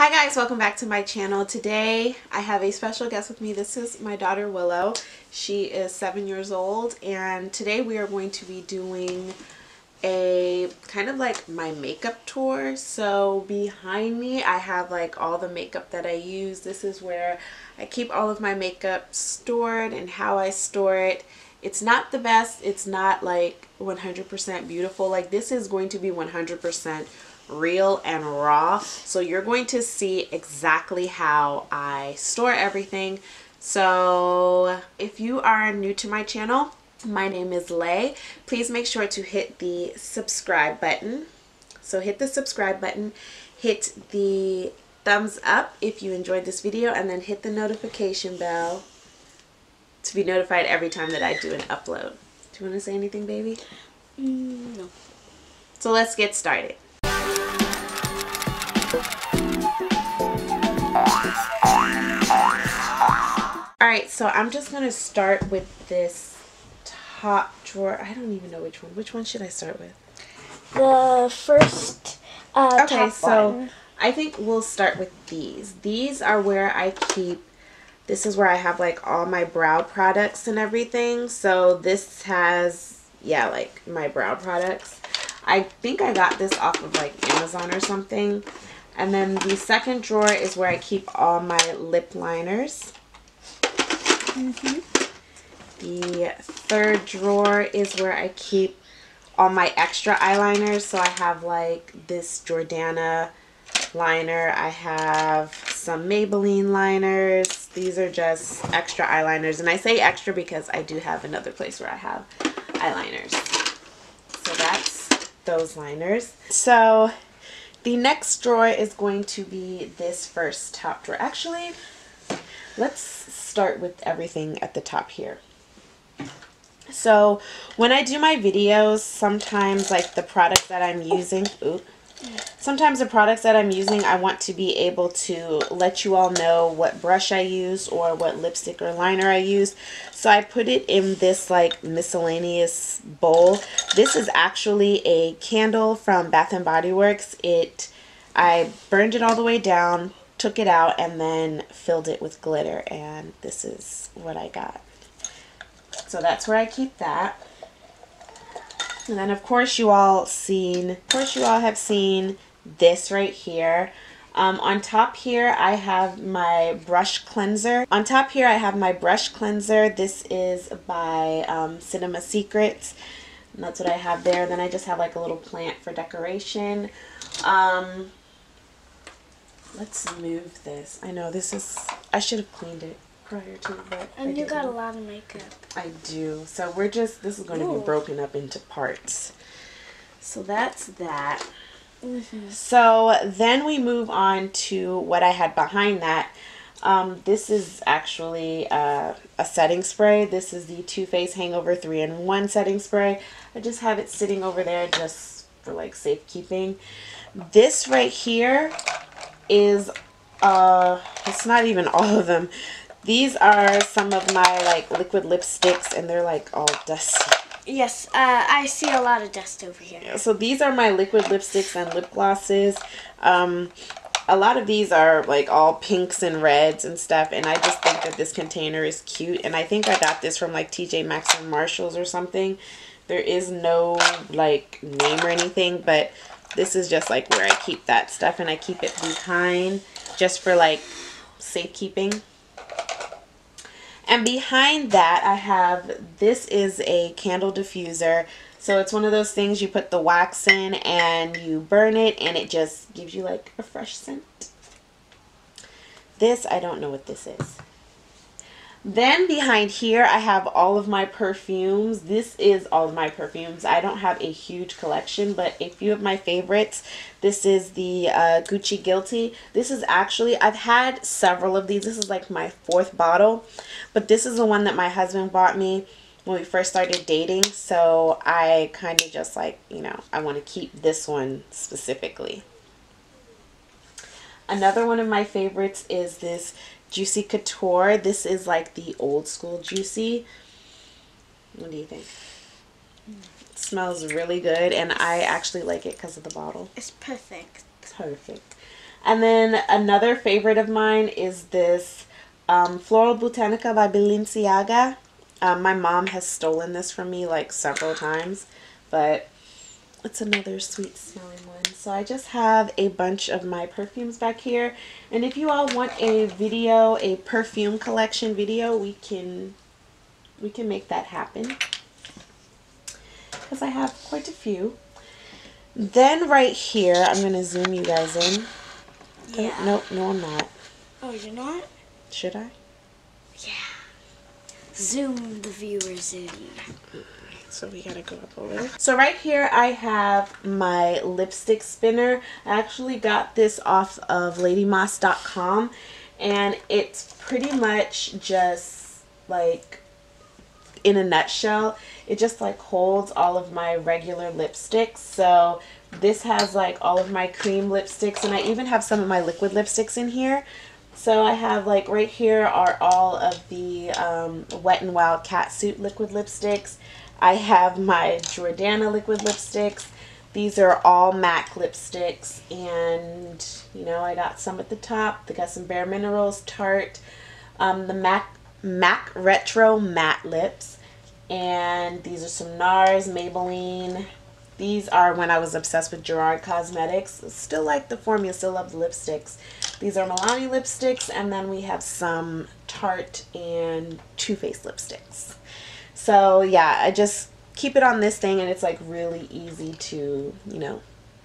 Hi guys, welcome back to my channel. Today I have a special guest with me. This is my daughter Willow. She is 7 years old, and today we are going to be doing a kind of like my makeup tour. So behind me I have like all the makeup that I use. This is where I keep all of my makeup stored and how I store it. It's not the best, it's not like 100% beautiful. Like this is going to be 100% real and raw, so you're going to see exactly how I store everything. So if you are new to my channel, my name is Lay. Please make sure to hit the subscribe button. So hit the subscribe button, hit the thumbs up if you enjoyed this video, and then hit the notification bell to be notified every time that I do an upload. Do you want to say anything, baby? No. So let's get started. Alright, so I'm just going to start with this top drawer. I don't even know which one. Which one should I start with? The first Okay, top so one. I think we'll start with these. These are where I keep, this is where I have like all my brow products and everything. So this has, yeah, like my brow products. I think I got this off of like Amazon or something. And then the second drawer is where I keep all my lip liners. The third drawer is where I keep all my extra eyeliners. So I have like this Jordana liner. I have some Maybelline liners. These are just extra eyeliners. And I say extra because I do have another place where I have eyeliners. So that's those liners. So the next drawer is going to be this first top drawer. Actually, let's start with everything at the top here. So when I do my videos, sometimes like the products that I'm using, I want to be able to let you all know what brush I use or what lipstick or liner I use. So I put it in this like miscellaneous bowl. This is actually a candle from Bath and Body Works. I burned it all the way down, took it out, and then filled it with glitter, and this is what I got. So that's where I keep that. And then of course you all have seen this right here. On top here I have my brush cleanser. This is by Cinema Secrets. And that's what I have there. Then I just have like a little plant for decoration. Let's move this. I know I should have cleaned it prior to, but And you got a lot of makeup. I do. So this is going to be broken up into parts. So that's that. So then we move on to what I had behind that. This is actually a setting spray. This is the Too Faced Hangover 3-in-1 setting spray. I just have it sitting over there just for like safekeeping. This right here is it's not even all of them. These are some of my like liquid lipsticks, and they're like all dusty. Yes, I see a lot of dust over here. Yeah, so these are my liquid lipsticks and lip glosses. A lot of these are like all pinks and reds and stuff, and I just think that this container is cute, and I think I got this from like TJ Maxx or Marshalls or something. There is no like name or anything, but this is just like where I keep that stuff, and I keep it behind just for like safekeeping. And behind that I have, this is a candle diffuser. So it's one of those things you put the wax in and you burn it, and it just gives you like a fresh scent. This, I don't know what this is. Then behind here I have all of my perfumes. This is all of my perfumes. I don't have a huge collection, but a few of my favorites. This is the Gucci Guilty. This is actually, I've had several of these. This is like my 4th bottle, but this is the one that my husband bought me when we first started dating. So I kind of just like, you know, I want to keep this one specifically. Another one of my favorites is this Juicy Couture. This is like the old school Juicy. What do you think? It smells really good, and I actually like it because of the bottle. It's perfect. Perfect. And then another favorite of mine is this Floral Botanica by Balenciaga. My mom has stolen this from me like several times, but it's another sweet smelling one. So I just have a bunch of my perfumes back here. And if you all want a video, a perfume collection video, we can make that happen, because I have quite a few. Then right here, I'm going to zoom you guys in. Yeah. Oh, nope, no I'm not. Oh, you're not? Should I? Yeah. Zoom the viewers in. So we gotta go up over. So right here I have my lipstick spinner. I actually got this off of leiydbeauty.com, and it's pretty much just like, in a nutshell, it just like holds all of my regular lipsticks. So this has like all of my cream lipsticks, and I even have some of my liquid lipsticks in here. So I have like right here are all of the Wet n Wild Catsuit liquid lipsticks. I have my Jordana liquid lipsticks. These are all MAC lipsticks, and you know, I got some at the top. They got some Bare Minerals, Tarte, the MAC Retro Matte Lips, and these are some NARS, Maybelline. These are when I was obsessed with Gerard Cosmetics. Still like the formula, still love the lipsticks. These are Milani lipsticks, and then we have some Tarte and Too Faced lipsticks. So yeah, I just keep it on this thing, and it's like really easy to, you know,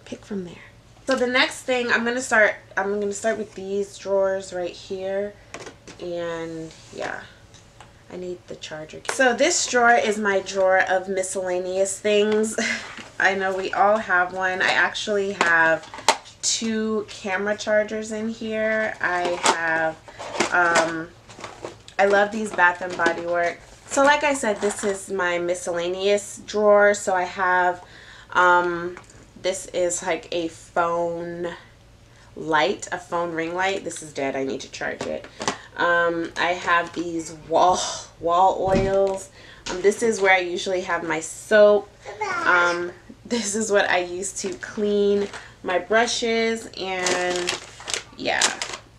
pick from there. So the next thing I'm gonna start with these drawers right here, and yeah, I need the charger. So this drawer is my drawer of miscellaneous things. I know we all have one. I actually have 2 camera chargers in here. I have, I love these Bath and Body Works. So like I said, this is my miscellaneous drawer. So I have, this is like a phone light, a phone ring light. This is dead. I need to charge it. I have these wall oils. This is where I usually have my soap. This is what I use to clean my brushes, and yeah.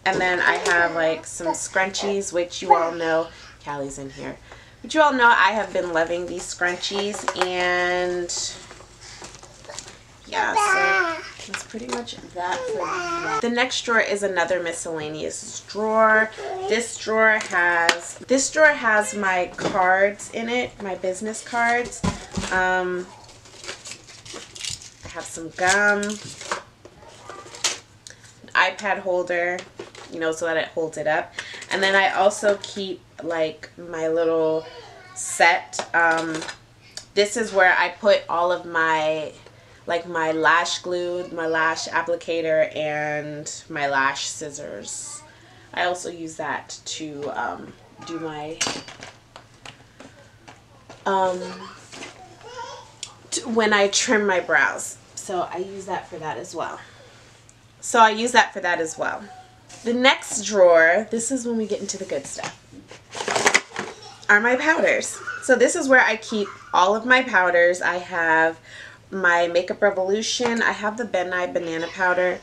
And then I have like some scrunchies, which you all know, Callie's in here. But you all know I have been loving these scrunchies, and yeah, so that's pretty much that for that. The next drawer is another miscellaneous drawer. This drawer has my cards in it, my business cards. I have some gum, an iPad holder, you know, so that it holds it up. And then I also keep like my little set. This is where I put all of my, like my lash glue, my lash applicator, and my lash scissors. I also use that to do my when I trim my brows. So I use that for that as well. The next drawer, this is when we get into the good stuff, are my powders. So this is where I keep all of my powders. I have my Makeup Revolution. I have the Ben Nye Banana Powder.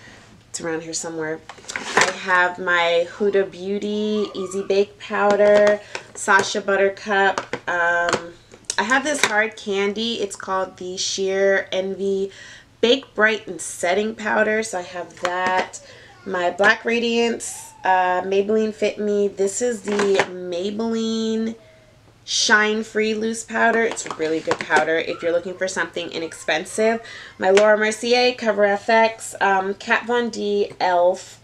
It's around here somewhere. I have my Huda Beauty Easy Bake Powder, Sasha Buttercup. I have this hard candy. It's called the Sheer Envy Bake Bright and Setting Powder. So I have that. My Black Radiance Maybelline Fit Me. This is the Maybelline Shine Free Loose Powder. It's a really good powder if you're looking for something inexpensive. My Laura Mercier Cover FX, Kat Von D e.l.f.,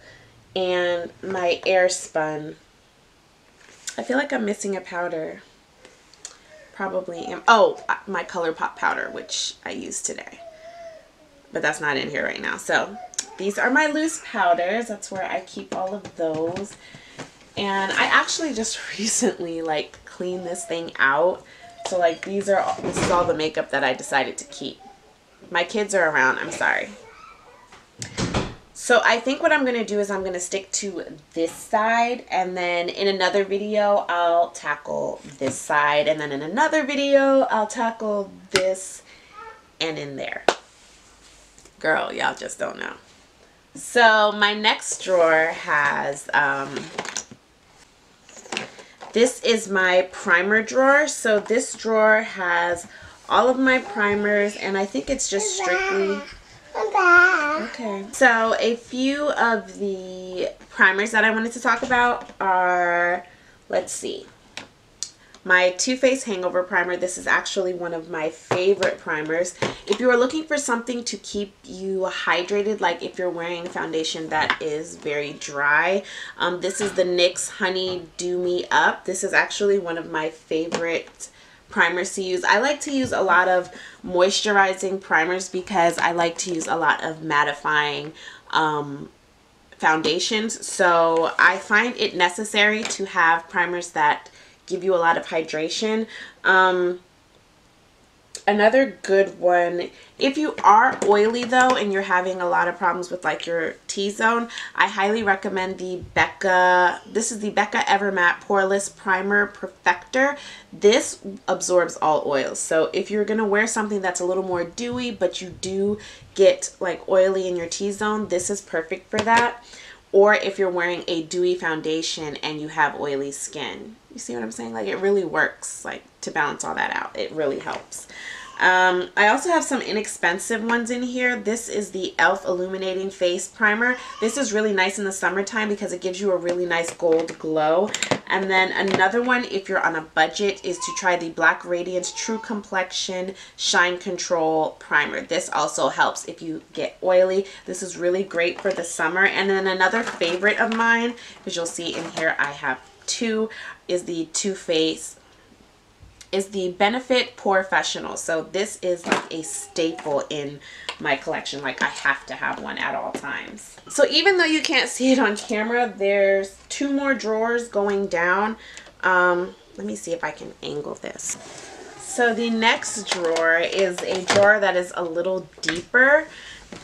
and my Airspun. I feel like I'm missing a powder. Probably am. Oh, my ColourPop powder, which I used today. But that's not in here right now. So these are my loose powders. That's where I keep all of those. And I actually just recently like cleaned this thing out. So like this is all the makeup that I decided to keep. My kids are around, I'm sorry. So I think what I'm going to do is I'm going to stick to this side, and then in another video I'll tackle this side, and then in another video I'll tackle this and in there. Girl, y'all just don't know. So my next drawer has, this is my primer drawer. So this drawer has all of my primers, and I think it's just strictly... Okay. So a few of the primers that I wanted to talk about are, let's see, my Too Faced Hangover Primer. This is actually one of my favorite primers. If you are looking for something to keep you hydrated, like if you're wearing foundation that is very dry, this is the NYX Honey Dew Me Up. This is actually one of my favorite primers to use. I like to use a lot of moisturizing primers because I like to use a lot of mattifying foundations. So I find it necessary to have primers that give you a lot of hydration. Another good one, if you are oily though and you're having a lot of problems with like your T-zone, I highly recommend the Becca, this is the Becca Evermatte Poreless Primer Perfector. This absorbs all oils. So if you're gonna wear something that's a little more dewy but you do get like oily in your T-zone, this is perfect for that. Or if you're wearing a dewy foundation and you have oily skin. You see what I'm saying? Like, it really works, like, to balance all that out. It really helps. I also have some inexpensive ones in here. This is the e.l.f. Illuminating Face Primer. This is really nice in the summertime because it gives you a really nice gold glow. And then another one, if you're on a budget, is to try the Black Radiance True Complexion Shine Control Primer. This also helps if you get oily. This is really great for the summer. And then another favorite of mine, because you'll see in here I have two, is the Too Faced is the Benefit Porefessional. So this is like a staple in my collection. Like, I have to have one at all times. So even though you can't see it on camera, there's two more drawers going down. Let me see if I can angle this. So the next drawer is a drawer that is a little deeper.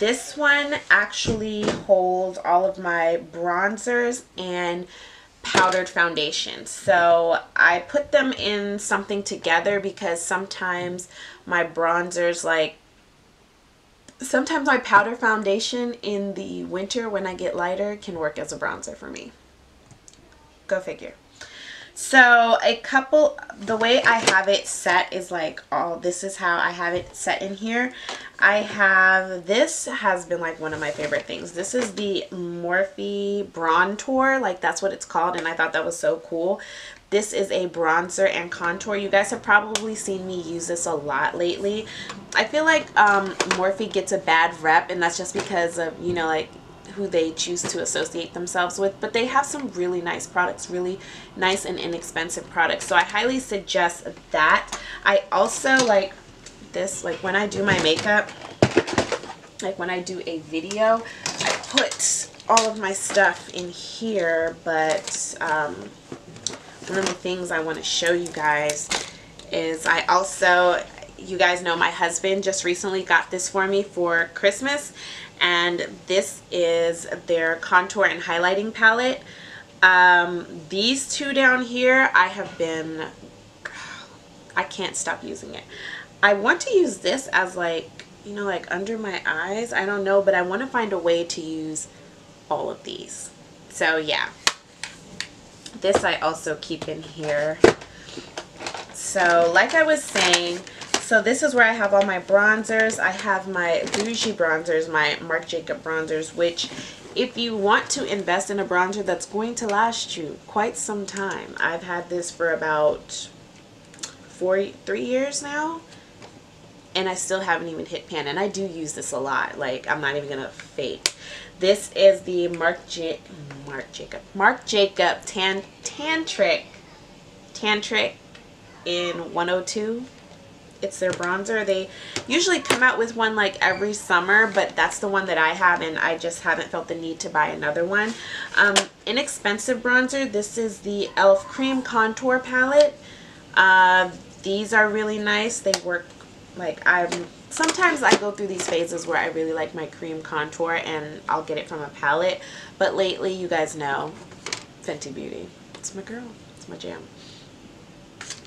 This one actually holds all of my bronzers and powdered foundation. So I put them in something together because sometimes my bronzers, like sometimes my powder foundation in the winter when I get lighter can work as a bronzer for me. Go figure. So the way I have it set is like, this is how I have it set in here. This has been like one of my favorite things. This is the Morphe Bronzer, like that's what it's called, and I thought that was so cool. This is a bronzer and contour. You guys have probably seen me use this a lot lately. I feel like Morphe gets a bad rep, and that's just because of, you know, like who they choose to associate themselves with, but they have some really nice products, really nice and inexpensive products. So I highly suggest that. I also like this, like when I do my makeup, like when I do a video, I put all of my stuff in here, but one of the things I want to show you guys is you guys know my husband just recently got this for me for Christmas, and this is their contour and highlighting palette. These two down here, I can't stop using it. I want to use this as like, you know, like under my eyes. I don't know, but I want to find a way to use all of these. So yeah, this I also keep in here. So like I was saying, so this is where I have all my bronzers. I have my bougie bronzers, my Marc Jacob bronzers, which if you want to invest in a bronzer that's going to last you quite some time. I've had this for about 3 years now, and I still haven't even hit pan, and I do use this a lot. Like, I'm not even gonna fake. This is the Marc Jacob Tantric in 102. It's their bronzer. They usually come out with one like every summer, but that's the one that I have, and I just haven't felt the need to buy another one. Inexpensive bronzer. This is the e.l.f. Cream Contour Palette. These are really nice. They work like sometimes I go through these phases where I really like my cream contour and I'll get it from a palette, but lately, you guys know, Fenty Beauty. It's my girl. It's my jam.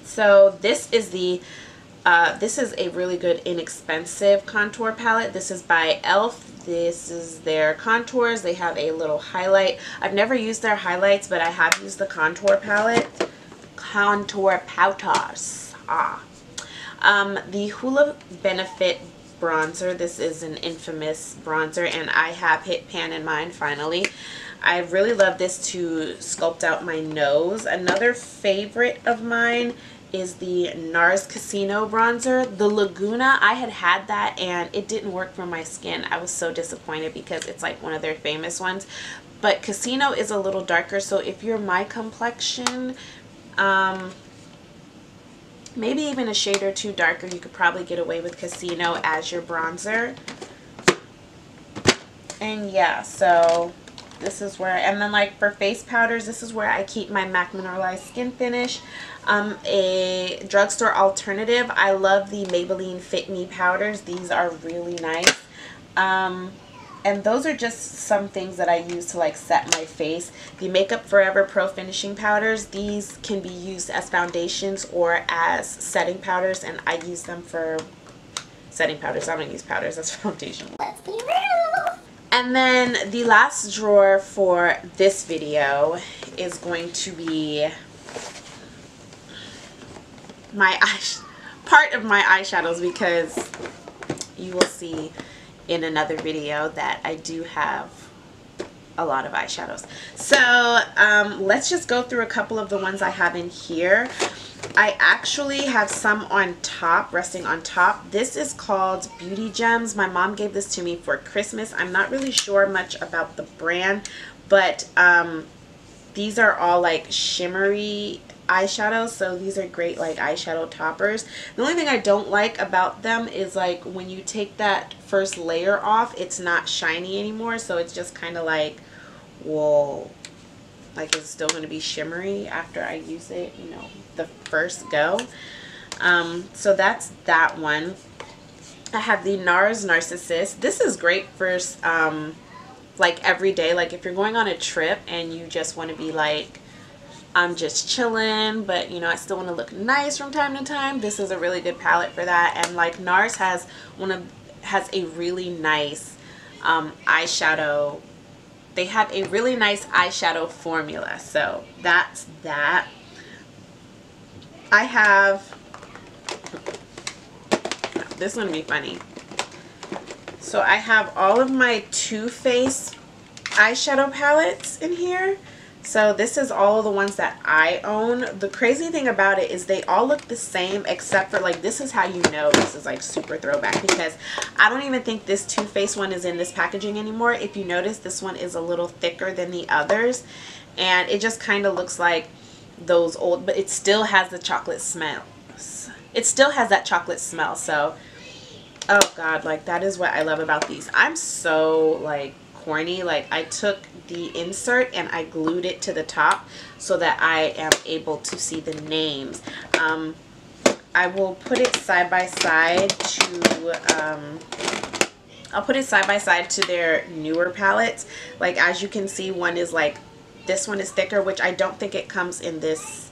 So this is the This is a really good inexpensive contour palette. This is by e.l.f. This is their contours. They have a little highlight. I've never used their highlights, but I have used the contour palette. Contour powders. The Hoola Benefit bronzer. This is an infamous bronzer, and I have hit pan in mine finally. I really love this to sculpt out my nose. Another favorite of mine is the NARS Casino bronzer. The Laguna, I had that and it didn't work for my skin. I was so disappointed because it's like one of their famous ones. But Casino is a little darker, so if you're my complexion, maybe even a shade or two darker, you could probably get away with Casino as your bronzer. And yeah, so this is where, and then like for face powders, this is where I keep my MAC Mineralized Skin Finish. A drugstore alternative, I love the Maybelline Fit Me powders. These are really nice. And those are just some things that I use to like set my face. The Makeup Forever Pro Finishing Powders, these can be used as foundations or as setting powders, and I use them for setting powders. I don't use powders as foundation. Let's be real. And then the last drawer for this video is going to be part of my eyeshadows, because you will see in another video that I do have a lot of eyeshadows. So let's just go through a couple of the ones I have in here. I actually have some on top, resting on top. This is called Beauty Gems. My mom gave this to me for Christmas. I'm not really sure much about the brand, but these are all like shimmery eyeshadows, so these are great like eyeshadow toppers. The only thing I don't like about them is like when you take that first layer off, it's not shiny anymore, so it's just kind of like, whoa, like it's still going to be shimmery after I use it, you know, the first go. So that's that one. I have the NARS Narcissist. This is great for like every day, like if you're going on a trip and you just want to be like, I'm just chilling, but you know, I still want to look nice from time to time. This is a really good palette for that. And like NARS has a really nice eyeshadow. They have a really nice eyeshadow formula, so that's that. I have, this is going to be funny. So I have all of my Too Faced eyeshadow palettes in here. So this is all of the ones that I own. The crazy thing about it is they all look the same, except for like, this is how you know this is like super throwback, because I don't even think this Too Faced one is in this packaging anymore. If you notice, this one is a little thicker than the others, and it just kind of looks like those old, but it still has the chocolate smell. It still has that chocolate smell. So oh god, like that is what I love about these. I'm so like corny. Like I took the insert and I glued it to the top so that I am able to see the names. I will put it side by side to I'll put it side by side to their newer palettes. Like as you can see, one is like, this one is thicker, which I don't think it comes in this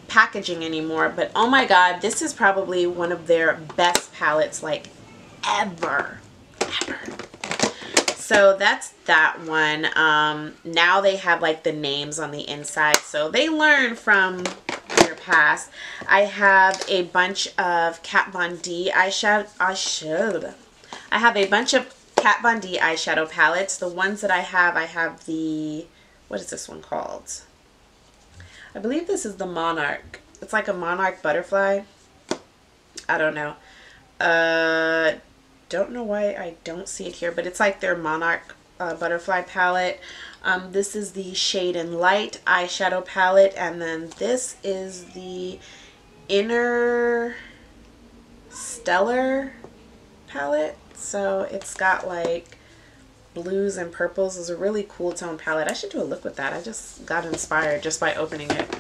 packaging anymore, but oh my god, this is probably one of their best palettes like ever. So that's that one. Now they have like the names on the inside, so they learn from their past. I have a bunch of Kat Von D eyeshadow. I have a bunch of Kat Von D eyeshadow palettes. The ones that I have the, what is this one called? I believe this is the Monarch. It's like a Monarch butterfly. I don't know. Don't know why I don't see it here, but it's like their Monarch butterfly palette. This is the Shade and Light eyeshadow palette, and then this is the Inner Stellar palette. So it's got like blues and purples. It's a really cool tone palette. I should do a look with that. I just got inspired just by opening it.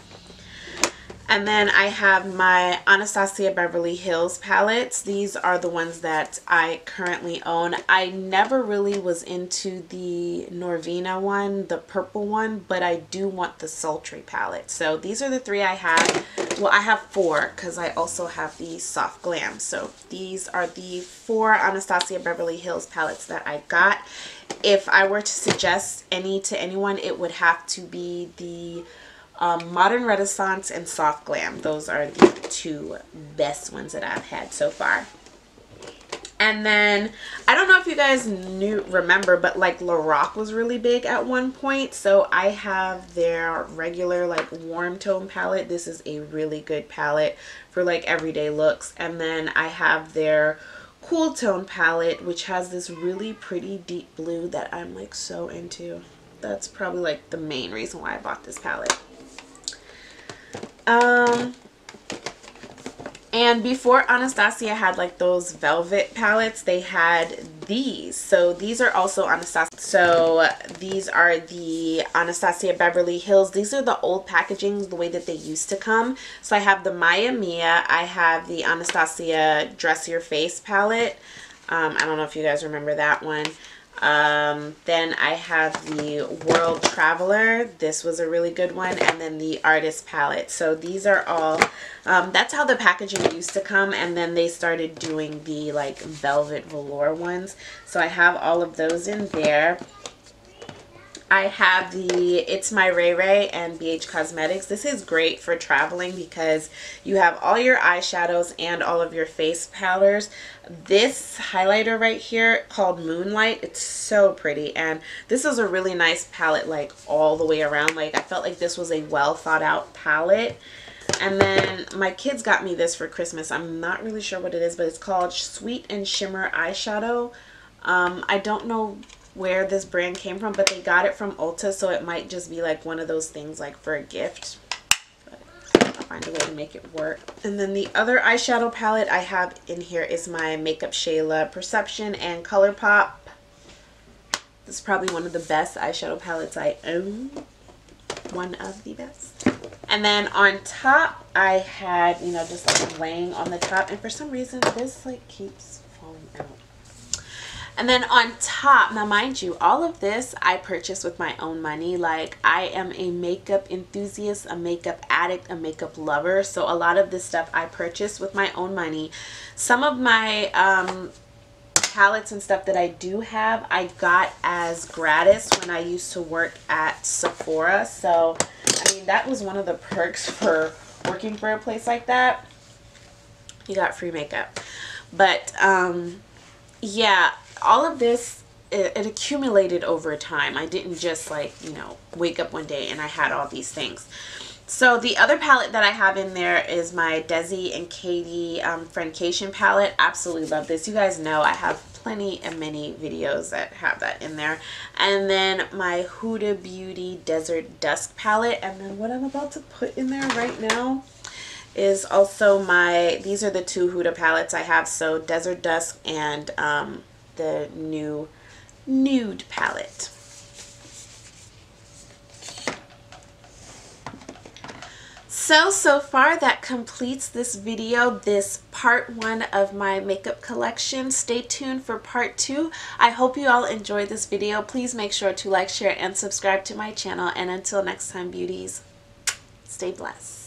And then I have my Anastasia Beverly Hills palettes. These are the ones that I currently own. I never really was into the Norvina one, the purple one, but I do want the Sultry palette. So these are the three I have. Well, I have four because I also have the Soft Glam. So these are the four Anastasia Beverly Hills palettes that I got. If I were to suggest any to anyone, it would have to be the Modern Renaissance and Soft Glam. Those are the two best ones that I've had so far. And then I don't know if you guys remember, but like Lorac was really big at one point. So I have their regular like warm tone palette. This is a really good palette for like everyday looks. And then I have their cool tone palette, which has this really pretty deep blue that I'm like so into. That's probably like the main reason why I bought this palette. And before Anastasia had like those velvet palettes, they had these. So these are also Anastasia. So these are the Anastasia Beverly Hills. These are the old packaging, the way that they used to come. So I have the Maya Mia. I have the Anastasia Dress Your Face palette. I don't know if you guys remember that one. Then I have the World Traveler. This was a really good one. And then the Artist palette. So these are all, that's how the packaging used to come. And then they started doing the like velvet velour ones. So I have all of those in there. I have the It's My Ray Ray and BH Cosmetics. This is great for traveling because you have all your eyeshadows and all of your face powders. This highlighter right here called Moonlight, it's so pretty, and this is a really nice palette like all the way around. Like I felt like this was a well thought out palette. And then my kids got me this for Christmas. I'm not really sure what it is, but it's called Sweet and Shimmer Eyeshadow. I don't know where this brand came from, but they got it from Ulta, so it might just be like one of those things like for a gift, but I'll find a way to make it work. And then the other eyeshadow palette I have in here is my Makeup Shayla Perception and ColourPop. This is probably one of the best eyeshadow palettes I own, one of the best. And then on top I had, you know, just like laying on the top, and for some reason this like keeps falling out. And then on top, now mind you, all of this I purchased with my own money. Like I am a makeup enthusiast, a makeup addict, a makeup lover. So a lot of this stuff I purchased with my own money. Some of my palettes and stuff that I do have, I got as gratis when I used to work at Sephora. So, I mean, that was one of the perks for working for a place like that. You got free makeup. But, yeah, all of this, it accumulated over time. I didn't just like, you know, wake up one day and I had all these things. So the other palette that I have in there is my Desi and Katie Friendcation palette. Absolutely love this. You guys know I have plenty and many videos that have that in there. And then my Huda Beauty Desert Dusk palette. And then what I'm about to put in there right now is also my, these are the two Huda palettes I have. So Desert Dusk and the new Nude palette. So far that completes this video, this part 1 of my makeup collection. Stay tuned for part 2. I hope you all enjoyed this video. Please make sure to like, share, and subscribe to my channel. And until next time, beauties, stay blessed.